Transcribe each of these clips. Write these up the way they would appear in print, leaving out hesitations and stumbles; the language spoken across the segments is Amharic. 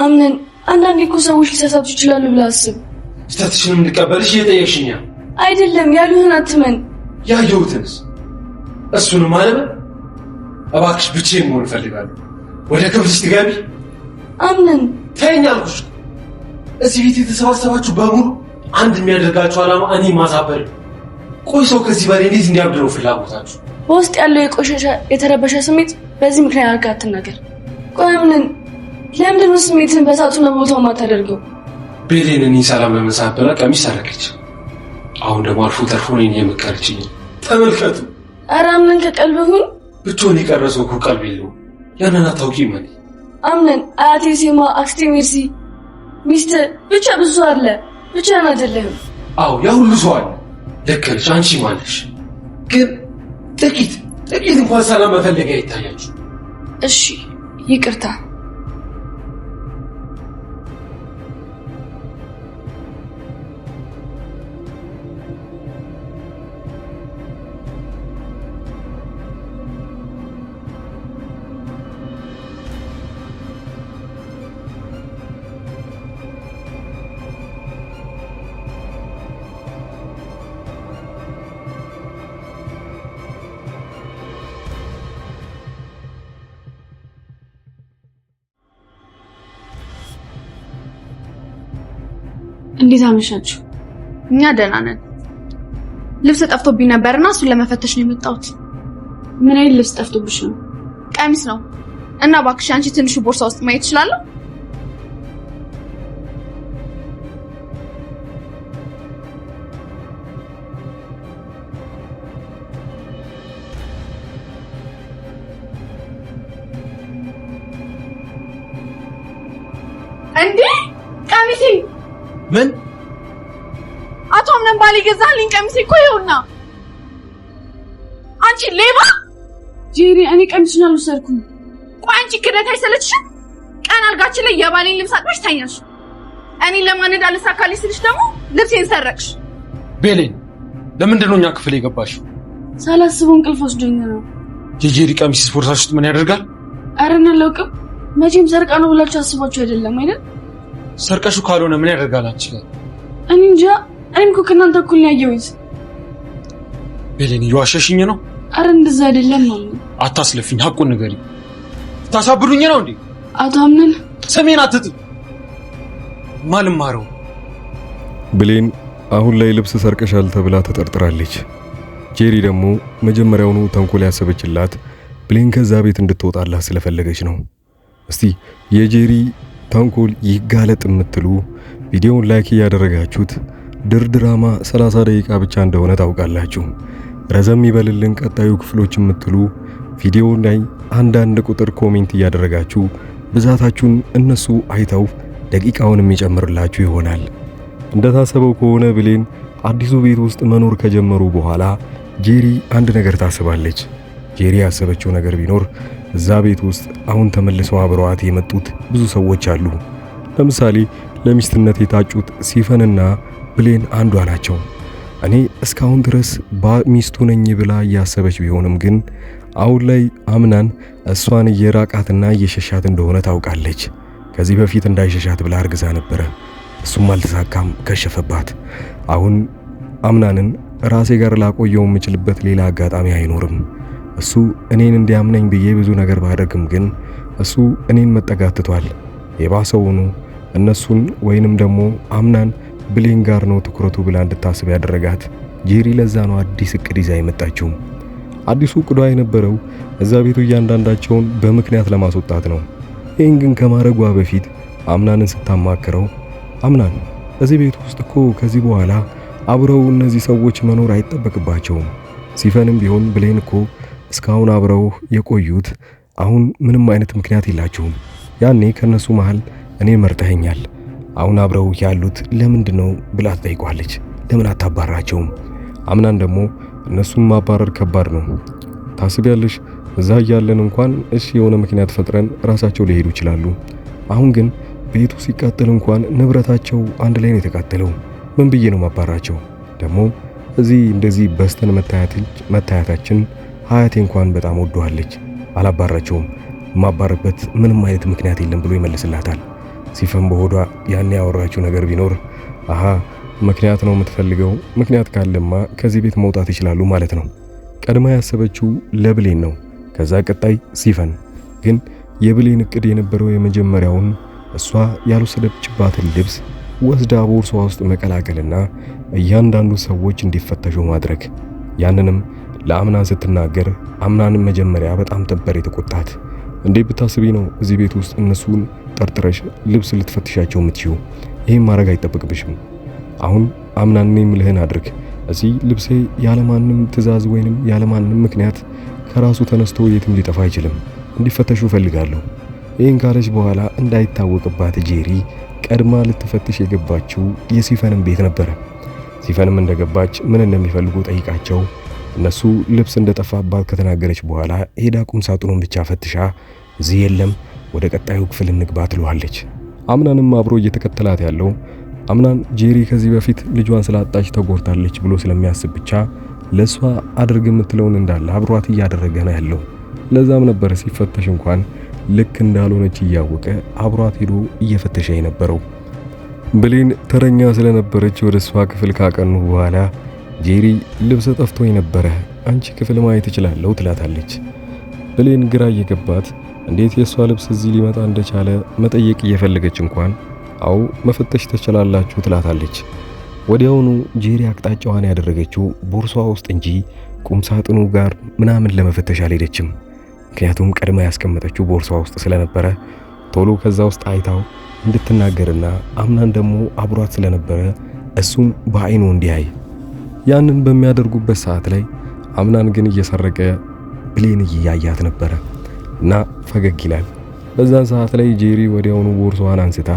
አምነን አንዳንዴ እኮ ሰዎች ሊሳሳቱ ይችላሉ ብለህ አስብ። ስህተትሽንም ልቀበልሽ እየጠየቅሽኛ አይደለም። ያሉህን አትመን። ያየሁትንስ እሱንም አለበ። እባክሽ ብቻዬን መሆን እፈልጋለሁ። ወደ ክፍልሽ ትገቢ። አምነን ተይኝ አልኩሽ። እዚህ ቤት የተሰባሰባችሁ በሙሉ አንድ የሚያደርጋችሁ ዓላማ እኔ ማሳበር። ቆይ ሰው ከዚህ በላይ እንዴት እንዲያብድረው ፍላጎታችሁ? በውስጥ ያለው የቆሸሸ የተረበሸ ስሜት በዚህ ምክንያት አድርገህ አትናገር። ቆይ አምነን ለምንድን ነው ስሜትን በሳቱ ለቦታው ማታደርገው? ቤሌን እኔ ሰላም ለመሳብ ብላ ቀሚስ ሰረቀች። አሁን ደግሞ አልፎ ተርፎ እኔን የመከረችኝ ተመልከቱ። ኧረ አምነን ከቀልብህ ሁን። ብቻውን የቀረጸው እኮ ቀልብ የለውም። ያንን አታውቂም። እኔ አምነን አያቴ ሴማ፣ አክስቴ ሜርሲ፣ ሚስት ብቻ ብዙ አለ። ብቻህን አይደለህም። አዎ ያ ሁሉ ሰው አለ። ልክ ነሽ፣ አንቺም አለሽ። ግን ጥቂት እንኳን ሰላም መፈለጊያ ይታያችሁ። እሺ ይቅርታ። እንዴት አመሻችሁ? እኛ ደህና ነን። ልብስ ጠፍቶብኝ ነበርና እሱን ለመፈተሽ ነው የመጣሁት። ምን አይነት ልብስ ጠፍቶብሽ ነው? ቀሚስ ነው። እና እባክሽ አንቺ ትንሹ ቦርሳ ውስጥ ማየት እችላለሁ? እንዴ ቀሚሴ! ምን? አቶ አምነን ባል ይገዛልኝ ቀሚሴ እኮ ይኸውና። አንቺ ሌባ! ጄሪ እኔ ቀሚሱን አልወሰድኩም። ቆይ አንቺ ክደት አይሰለችሽም? ቀን አልጋችን ላይ የባሌን ልብስ አጥበሽ ተኛሽ። እኔን ለማንድ አልሳካልሽ ስልሽ ደግሞ ልብሴን ሰረቅሽ። ቤሌን ለምንድን ነው እኛ ክፍል የገባሽው? ሳላስበው እንቅልፍ ወስዶኝ ነው። የጄሪ ቀሚስ ቦርሳሽ ውስጥ ምን ያደርጋል? ኧረ እኔ አላውቅም። መቼም ሰርቃ ነው ብላችሁ አስባችሁ አይደለም አይደል? ሰርቀሹ ካልሆነ ምን ያደርጋል አንቺ ጋር? እኔ እንጃ። እኔም እኮ ከእናንተ እኩል ነው ያየሁት። ቤሌን እየዋሸሽኝ ነው? ኧረ እንደዛ አይደለም ማለት። አታስለፊኝ፣ ሐቁን ንገሪኝ። ታሳብዱኝ ነው እንዴ? አቶ አምነን ሰሜን አትጥል ማልማረው። ብሌን አሁን ላይ ልብስ ሰርቀሻል ተብላ ተጠርጥራለች። ጄሪ ደግሞ መጀመሪያውኑ ተንኮል ያሰበችላት ብሌን ከዛ ቤት እንድትወጣላት ስለፈለገች ነው። እስቲ የጄሪ ተንኮል ይጋለጥ የምትሉ ቪዲዮውን ላይክ እያደረጋችሁት ድራማ 30 ደቂቃ ብቻ እንደሆነ ታውቃላችሁ። ረዘም ይበልልን ቀጣዩ ክፍሎች የምትሉ ቪዲዮውን ላይ አንዳንድ ቁጥር ኮሜንት እያደረጋችሁ ብዛታችሁን እነሱ አይተው ደቂቃውን የሚጨምርላችሁ ይሆናል። እንደታሰበው ከሆነ ብሌን አዲሱ ቤት ውስጥ መኖር ከጀመሩ በኋላ ጄሪ አንድ ነገር ታስባለች። ጄሪ ያሰበችው ነገር ቢኖር እዛ ቤት ውስጥ አሁን ተመልሰው አብረዋት የመጡት ብዙ ሰዎች አሉ። ለምሳሌ ለሚስትነት የታጩት ሲፈንና ብሌን አንዷ ናቸው። እኔ እስካሁን ድረስ ሚስቱ ነኝ ብላ እያሰበች ቢሆንም ግን አሁን ላይ አምናን እሷን እየራቃትና እየሸሻት እንደሆነ ታውቃለች። ከዚህ በፊት እንዳይሸሻት ብላ አርግዛ ነበረ። እሱም አልተሳካም፣ ከሸፈባት። አሁን አምናንን ራሴ ጋር ላቆየው የምችልበት ሌላ አጋጣሚ አይኖርም። እሱ እኔን እንዲያምነኝ ብዬ ብዙ ነገር ባደርግም ግን እሱ እኔን መጠጋትቷል። የባሰውኑ እነሱን ወይንም ደግሞ አምናን ብሌን ጋር ነው ትኩረቱ ብላ እንድታስብ ያደረጋት ጄሪ። ለዛ ነው አዲስ እቅድ ይዛ የመጣችው። አዲሱ እቅዷ የነበረው እዛ ቤቱ እያንዳንዳቸውን በምክንያት ለማስወጣት ነው። ይህን ግን ከማድረጓ በፊት አምናንን ስታማክረው አምናን እዚህ ቤት ውስጥ እኮ ከዚህ በኋላ አብረው እነዚህ ሰዎች መኖር አይጠበቅባቸውም። ሲፈንም ቢሆን ብሌን እኮ እስካሁን አብረው የቆዩት አሁን ምንም አይነት ምክንያት የላቸውም። ያኔ ከነሱ መሃል እኔን መርጠኸኛል። አሁን አብረው ያሉት ለምንድነው ብላ ትጠይቋለች። ለምን አታባራቸውም? አምናን ደግሞ እነሱን ማባረር ከባድ ነው ታስቢያለሽ? እዛ ያለን እንኳን እሺ የሆነ ምክንያት ፈጥረን ራሳቸው ሊሄዱ ይችላሉ። አሁን ግን ቤቱ ሲቃጠል እንኳን ንብረታቸው አንድ ላይ ነው የተቃጠለው። ምን ብዬ ነው ማባራቸው? ደግሞ እዚህ እንደዚህ በስተን መታየታችን ሀያቴ እንኳን በጣም ወደዋለች። አላባራቸውም። ማባረበት ምንም አይነት ምክንያት የለም ብሎ ይመልስላታል። ሲፈን በሆዷ ያን ያወራችው ነገር ቢኖር አሃ ምክንያት ነው የምትፈልገው፣ ምክንያት ካለማ ከዚህ ቤት መውጣት ይችላሉ ማለት ነው። ቀድማ ያሰበችው ለብሌን ነው። ከዛ ቀጣይ ሲፈን። ግን የብሌን እቅድ የነበረው የመጀመሪያውን እሷ ያልወሰደችባትን ልብስ ወስዳ ቦርሷ ውስጥ መቀላቀልና እያንዳንዱ ሰዎች እንዲፈተሹ ማድረግ። ያንንም ለአምናን ስትናገር አምናንም መጀመሪያ በጣም ነበር የተቆጣት። እንዴት ብታስቢ ነው እዚህ ቤት ውስጥ እነሱን ጠርጥረሽ ልብስ ልትፈትሻቸው የምትችው? ይህም ማድረግ አይጠበቅብሽም። አሁን አምናን የምልህን አድርግ። እዚህ ልብሴ ያለማንም ትዕዛዝ ወይንም ያለማንም ምክንያት ከራሱ ተነስቶ የትም ሊጠፋ አይችልም። እንዲፈተሹ ፈልጋለሁ። ይህን ካለች በኋላ እንዳይታወቅባት ጄሪ ቀድማ ልትፈትሽ የገባችው የሲፈንም ቤት ነበረ። ሲፈንም እንደገባች ምን እንደሚፈልጉ ጠይቃቸው እነሱ ልብስ እንደጠፋባት ከተናገረች በኋላ ሄዳ ቁም ሳጥኑን ብቻ ፈትሻ እዚህ የለም ወደ ቀጣዩ ክፍል እንግባ ትለዋለች። አምናንም አብሮ እየተከተላት ያለው አምናን ጄሪ ከዚህ በፊት ልጇን ስላጣች ተጎድታለች ብሎ ስለሚያስብ ብቻ ለሷ አድርግ የምትለውን እንዳለ አብሯት እያደረገ ነው ያለው። ለዛም ነበር ሲፈተሽ እንኳን ልክ እንዳልሆነች እያወቀ አብሯት ሄዶ እየፈተሸ የነበረው። ብሌን ተረኛ ስለነበረች ወደ እሷ ክፍል ካቀኑ በኋላ ጄሪ ልብስ ጠፍቶኝ ነበረ፣ አንቺ ክፍል ማየት እችላለሁ ትላታለች። ብሌን ግራ እየገባት እንዴት የሷ ልብስ እዚህ ሊመጣ እንደቻለ መጠየቅ እየፈለገች እንኳን አው መፈተሽ ትችላላችሁ ትላታለች። ወዲያውኑ ጄሪ አቅጣጫዋን ያደረገችው ቦርሷ ውስጥ እንጂ ቁም ሳጥኑ ጋር ምናምን ለመፈተሽ አልሄደችም። ምክንያቱም ቀድማ ያስቀመጠችው ቦርሷ ውስጥ ስለነበረ ቶሎ ከዛ ውስጥ አይታው እንድትናገርና አምናን ደግሞ አብሯት ስለነበረ እሱም በአይኑ እንዲያይ ያንን በሚያደርጉበት ሰዓት ላይ አምናን ግን እየሰረቀ ብሌን እያያት ነበረ እና ፈገግ ይላል። በዛን ሰዓት ላይ ጄሪ ወዲያውኑ ቦርሷን አንስታ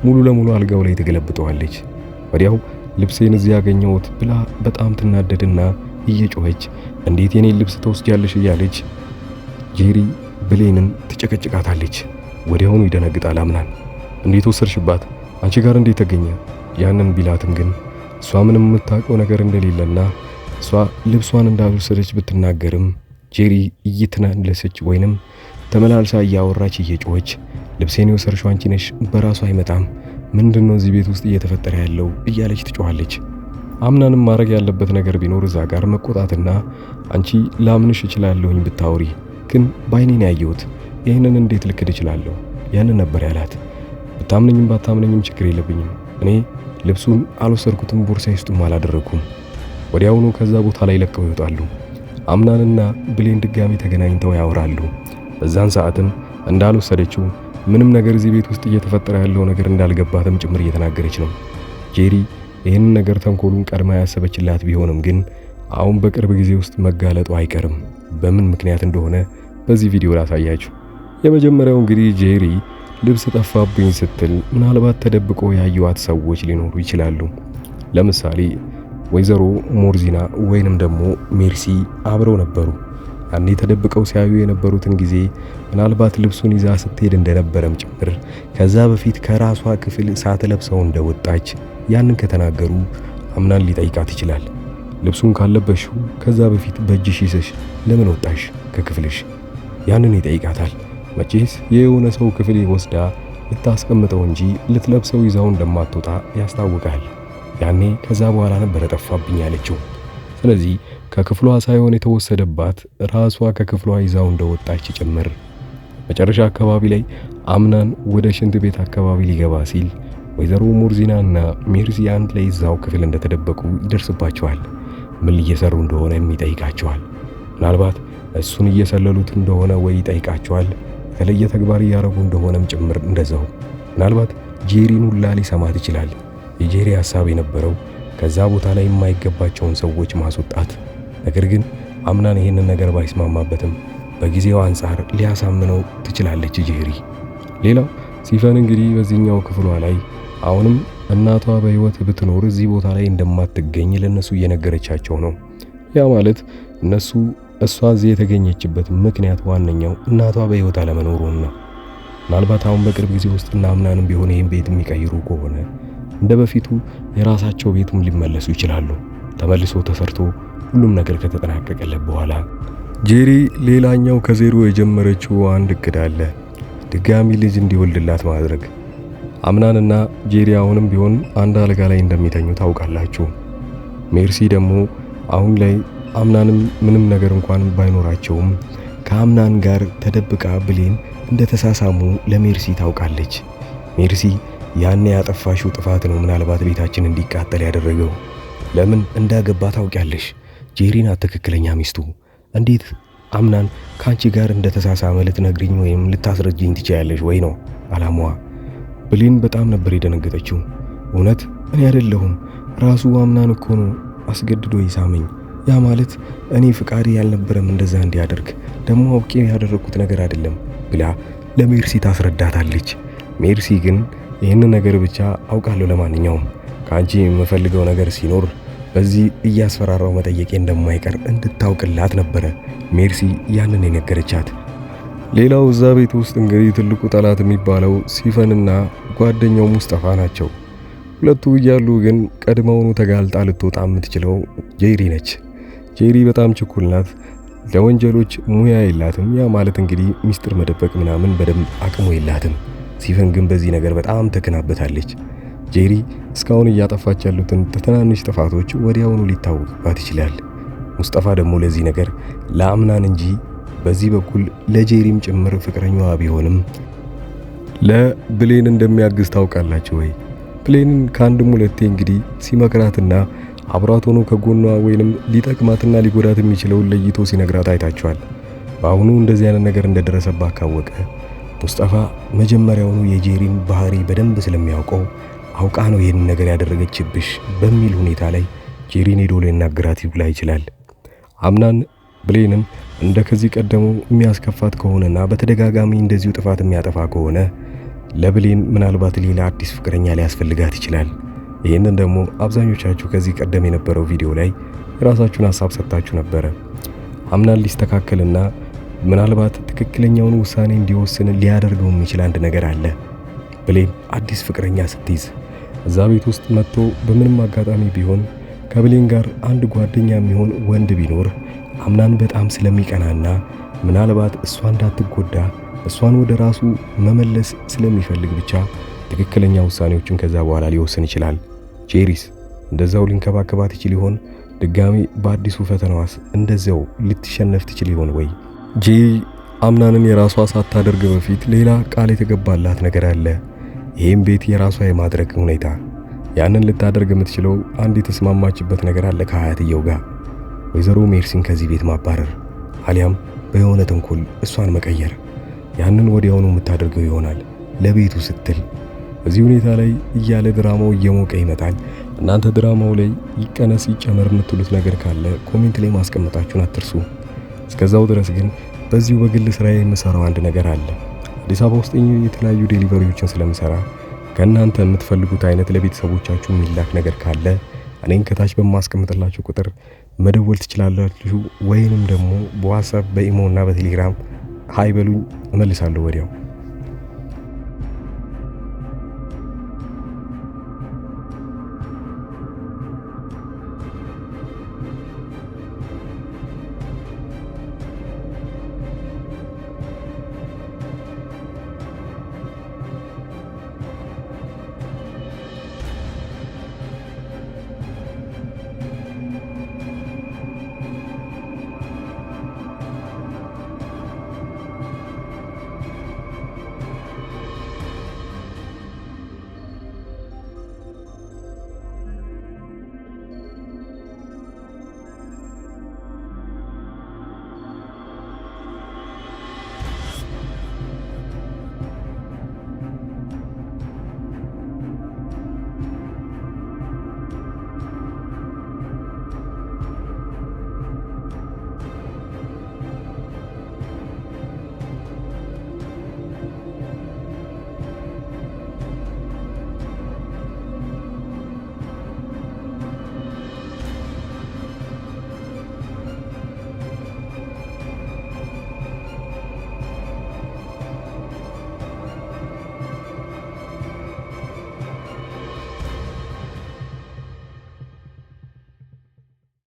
ሙሉ ለሙሉ አልጋው ላይ ትገለብጠዋለች። ወዲያው ልብሴን እዚህ ያገኘሁት ብላ በጣም ትናደድና እየጮኸች እንዴት የኔን ልብስ ተወስጃለሽ እያለች ጄሪ ብሌንን ትጨቀጭቃታለች። ወዲያውኑ ይደነግጣል አምናን። እንዴት ወሰድሽባት? አንቺ ጋር እንዴት ተገኘ? ያንን ቢላትም ግን እሷ ምንም የምታውቀው ነገር እንደሌለና እሷ ልብሷን እንዳልወሰደች ብትናገርም ጄሪ እየተናለሰች ወይንም ተመላልሳ እያወራች እየጮኸች ልብሴን የወሰድሽው አንቺ ነሽ፣ በራሱ አይመጣም፣ ምንድነው እዚህ ቤት ውስጥ እየተፈጠረ ያለው እያለች ትጮኻለች። አምናንም ማድረግ ያለበት ነገር ቢኖር እዛ ጋር መቆጣትና አንቺ ላምንሽ እችላለሁኝ ብታወሪ፣ ግን ባይኔን ያየሁት ይህንን እንዴት ልክድ እችላለሁ? ያንን ነበር ያላት። ብታምነኝም ባታምነኝም ችግር የለብኝም፣ እኔ ልብሱን አልወሰድኩትም፣ ቦርሳዬ ውስጥም አላደረኩም። ወዲያውኑ ከዛ ቦታ ላይ ለቀው ይወጣሉ። አምናንና ብሌን ድጋሚ ተገናኝተው ያወራሉ። በዛን ሰዓትም እንዳልወሰደችው ምንም ነገር እዚህ ቤት ውስጥ እየተፈጠረ ያለው ነገር እንዳልገባትም ጭምር እየተናገረች ነው። ጄሪ ይህንን ነገር ተንኮሉን ቀድማ ያሰበችላት ቢሆንም ግን አሁን በቅርብ ጊዜ ውስጥ መጋለጡ አይቀርም። በምን ምክንያት እንደሆነ በዚህ ቪዲዮ ላሳያችሁ። የመጀመሪያው እንግዲህ ጄሪ ልብስ ጠፋብኝ ስትል ምናልባት ተደብቆ ያዩዋት ሰዎች ሊኖሩ ይችላሉ። ለምሳሌ ወይዘሮ ሞርዚና ወይንም ደግሞ ሜርሲ አብረው ነበሩ። ያኔ ተደብቀው ሲያዩ የነበሩትን ጊዜ ምናልባት ልብሱን ይዛ ስትሄድ እንደነበረም ጭምር ከዛ በፊት ከራሷ ክፍል ሳትለብሰው እንደወጣች ያንን ከተናገሩ አምናን ሊጠይቃት ይችላል። ልብሱን ካለበሽው ከዛ በፊት በእጅሽ ይዘሽ ለምን ወጣሽ ከክፍልሽ? ያንን ይጠይቃታል። መቼስ የሆነ ሰው ክፍል ወስዳ ልታስቀምጠው እንጂ ልትለብሰው ይዛው እንደማትወጣ ያስታውቃል። ያኔ ከዛ በኋላ ነበር ጠፋብኝ ያለችው። ስለዚህ ከክፍሏ ሳይሆን የተወሰደባት ራሷ ከክፍሏ ይዛው እንደወጣች ጭምር። መጨረሻ አካባቢ ላይ አምናን ወደ ሽንት ቤት አካባቢ ሊገባ ሲል ወይዘሮ ሞርዚናና ሜርሲ አንድ ላይ እዛው ክፍል እንደተደበቁ ይደርስባቸዋል። ምን እየሰሩ እንደሆነ ይጠይቃቸዋል። ምናልባት እሱን እየሰለሉት እንደሆነ ወይ ይጠይቃቸዋል። የተለየ ተግባር እያደረጉ እንደሆነም ጭምር እንደዛው። ምናልባት ጄሪን ሁላ ሊሰማት ይችላል። የጄሪ ሐሳብ የነበረው ከዛ ቦታ ላይ የማይገባቸውን ሰዎች ማስወጣት። ነገር ግን አምናን ይህንን ነገር ባይስማማበትም በጊዜው አንጻር ሊያሳምነው ትችላለች ጄሪ። ሌላው ሲፈን እንግዲህ በዚህኛው ክፍሏ ላይ አሁንም እናቷ በህይወት ብትኖር እዚህ ቦታ ላይ እንደማትገኝ ለነሱ እየነገረቻቸው ነው። ያ ማለት እነሱ እሷ እዚህ የተገኘችበት ምክንያት ዋነኛው እናቷ በህይወት አለመኖሩ ነው። ምናልባት አሁን በቅርብ ጊዜ ውስጥ እና አምናንም ቢሆን ይህን ቤት የሚቀይሩ ከሆነ እንደ በፊቱ የራሳቸው ቤቱም ሊመለሱ ይችላሉ። ተመልሶ ተሰርቶ ሁሉም ነገር ከተጠናቀቀለት በኋላ ጄሪ ሌላኛው ከዜሮ የጀመረችው አንድ እቅድ አለ። ድጋሚ ልጅ እንዲወልድላት ማድረግ። አምናንና ጄሪ አሁንም ቢሆን አንድ አልጋ ላይ እንደሚተኙ ታውቃላችሁ። ሜርሲ ደግሞ አሁን ላይ አምናንም ምንም ነገር እንኳን ባይኖራቸውም ከአምናን ጋር ተደብቃ ብሌን እንደተሳሳሙ ለሜርሲ ታውቃለች። ሜርሲ ያኔ ያጠፋሽው ጥፋት ነው ምናልባት ቤታችን እንዲቃጠል ያደረገው። ለምን እንዳገባ ታውቂያለሽ። ጄሪ ናት ትክክለኛ ሚስቱ። እንዴት አምናን ካንቺ ጋር እንደተሳሳመ ልትነግሪኝ ወይም ልታስረጅኝ ትችያለሽ ወይ ነው አላማዋ። ብሌን በጣም ነበር የደነገጠችው። እውነት እኔ አይደለሁም ራሱ አምናን እኮ ነው አስገድዶ ይሳመኝ። ያ ማለት እኔ ፍቃዴ ያልነበረም እንደዛ እንዲያደርግ ደግሞ አውቄ ያደረኩት ነገር አይደለም ብላ ለሜርሲ ታስረዳታለች። ሜርሲ ግን ይህንን ነገር ብቻ አውቃለሁ፣ ለማንኛውም ከአንቺ የምፈልገው ነገር ሲኖር በዚህ እያስፈራራው መጠየቄ እንደማይቀር እንድታውቅላት ነበረ ሜርሲ ያንን የነገረቻት። ሌላው እዛ ቤት ውስጥ እንግዲህ ትልቁ ጠላት የሚባለው ሲፈንና ጓደኛው ሙስጠፋ ናቸው። ሁለቱ እያሉ ግን ቀድመውኑ ተጋልጣ ልትወጣ የምትችለው ጄሪ ነች። ጄሪ በጣም ችኩል ናት። ለወንጀሎች ሙያ የላትም። ያ ማለት እንግዲህ ሚስጥር መደበቅ ምናምን በደንብ አቅሙ የላትም። ሲፈን ግን በዚህ ነገር በጣም ተከናበታለች። ጄሪ እስካሁን እያጠፋች ያሉትን ትናንሽ ጥፋቶች ወዲያውኑ ሊታወቅባት ይችላል። ሙስጠፋ ደግሞ ለዚህ ነገር ለአምናን እንጂ በዚህ በኩል ለጄሪም ጭምር ፍቅረኛዋ ቢሆንም ለብሌን እንደሚያግዝ ታውቃላችሁ ወይ? ብሌንን ከአንድም ሁለቴ እንግዲህ ሲመክራትና አብራት ሆኖ ከጎኗ ወይንም ሊጠቅማትና ሊጎዳት የሚችለውን ለይቶ ሲነግራት አይታችኋል። በአሁኑ እንደዚህ አይነት ነገር እንደደረሰባት ካወቀ ሙስጠፋ መጀመሪያውኑ የጄሪን ባህሪ በደንብ ስለሚያውቀው አውቃ ነው ይህን ነገር ያደረገችብሽ በሚል ሁኔታ ላይ ጄሪን ሄዶ ሊናገራት ይብላ ይችላል። አምናን ብሌንን እንደ ከዚህ ቀደሙ የሚያስከፋት ከሆነና በተደጋጋሚ እንደዚሁ ጥፋት የሚያጠፋ ከሆነ ለብሌን ምናልባት ሌላ አዲስ ፍቅረኛ ሊያስፈልጋት ይችላል። ይህንን ደግሞ አብዛኞቻችሁ ከዚህ ቀደም የነበረው ቪዲዮ ላይ የራሳችሁን ሐሳብ ሰጥታችሁ ነበረ። አምናን ሊስተካከልና ምናልባት ትክክለኛውን ውሳኔ እንዲወስን ሊያደርገው የሚችል አንድ ነገር አለ። ብሌን አዲስ ፍቅረኛ ስትይዝ እዛ ቤት ውስጥ መጥቶ በምንም አጋጣሚ ቢሆን ከብሌን ጋር አንድ ጓደኛ የሚሆን ወንድ ቢኖር አምናን በጣም ስለሚቀናና ምናልባት እሷ እንዳትጎዳ እሷን ወደ ራሱ መመለስ ስለሚፈልግ ብቻ ትክክለኛ ውሳኔዎችን ከዛ በኋላ ሊወስን ይችላል። ጄሪስ እንደዛው ሊንከባከባት ይችል ይሆን? ድጋሚ በአዲሱ ፈተናዋስ እንደዛው ልትሸነፍ ትችል ይሆን ወይ? ጄሪ አምናንን የራሷ ሳታደርግ በፊት ሌላ ቃል የተገባላት ነገር አለ። ይህም ቤት የራሷ የማድረግ ሁኔታ። ያንን ልታደርግ የምትችለው አንድ የተስማማችበት ነገር አለ ከሀያትየው ጋር። ወይዘሮ ሜርሲን ከዚህ ቤት ማባረር አሊያም በየሆነ ተንኮል እሷን መቀየር። ያንን ወዲያውኑ የምታደርገው ይሆናል ለቤቱ ስትል። በዚህ ሁኔታ ላይ እያለ ድራማው እየሞቀ ይመጣል። እናንተ ድራማው ላይ ይቀነስ ይጨመር የምትሉት ነገር ካለ ኮሜንት ላይ ማስቀመጣችሁን አትርሱ። እስከዛው ድረስ ግን በዚሁ በግል ስራዬ የምሰራው አንድ ነገር አለ። አዲስ አበባ ውስጥ የተለያዩ ዴሊቨሪዎችን ስለምሰራ ከእናንተ የምትፈልጉት አይነት ለቤተሰቦቻችሁ የሚላክ ነገር ካለ እኔን ከታች በማስቀምጥላችሁ ቁጥር መደወል ትችላላችሁ፣ ወይንም ደግሞ በዋትስአፕ በኢሞ እና በቴሌግራም ሃይ በሉኝ፣ እመልሳለሁ ወዲያው።